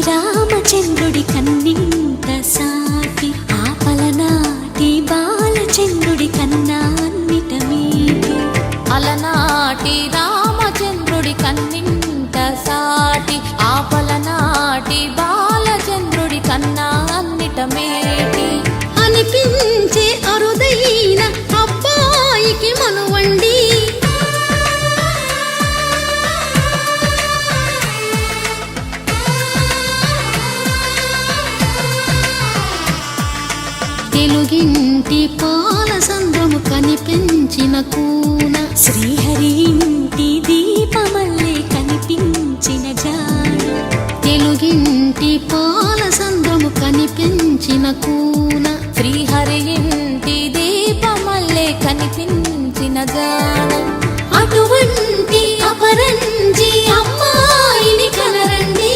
రామచంద్రుడి కన్నింత సాటి ఆపలనాటి బాలచంద్రుడి కన్నా అన్నిట మీటి అలనాటి రామచంద్రుడి కన్నింత సాటి ఆపలనాటి బాలచంద్రుడి కన్నా అన్నిట మేటి అనిపించే అరుదైన అబ్బాయికి మనువండి తెలుగింటి పాలసంద్రము కనిపించిన కూన శ్రీహరి ఇంటి దీపమల్లే కనిపించిన జాడ తెలుగింటి పాలసంద్రము కనిపించిన కూన శ్రీహరి ఇంటి దీపమల్లే కనిపించిన జాడ అటువంటి అపరంజి అమ్మాయిని కనరండి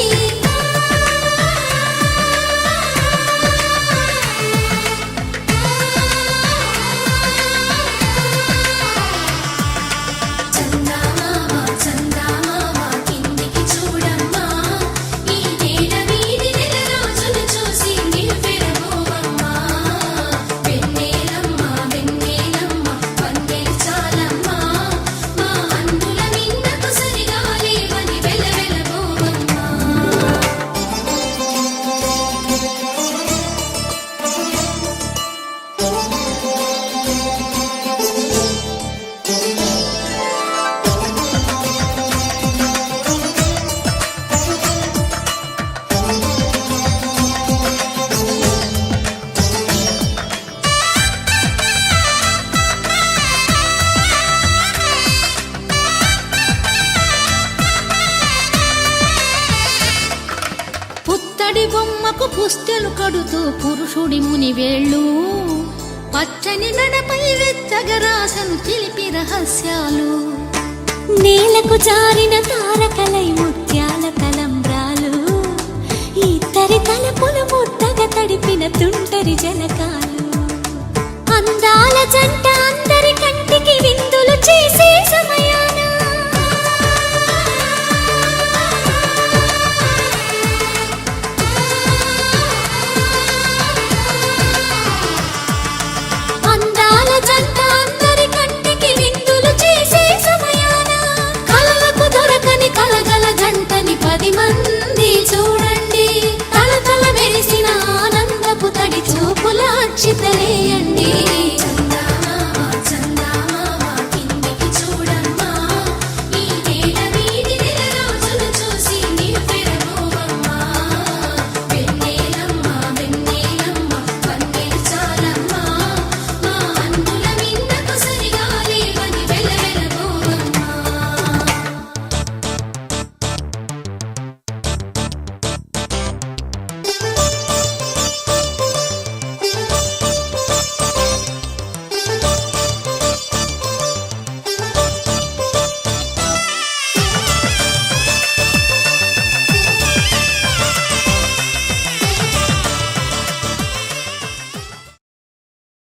పుత్తడి బొమ్మకు పుస్తెలు కడుతూ పురుషుడి ముని వేళ్ళు పచ్చని నడపై వెచ్చగరాసను చిలిపి రహస్యాలు నేలకు జారిన తారకలై ముత్యాల తలంబ్రాలు ఇద్దరి తలపులు ముద్ద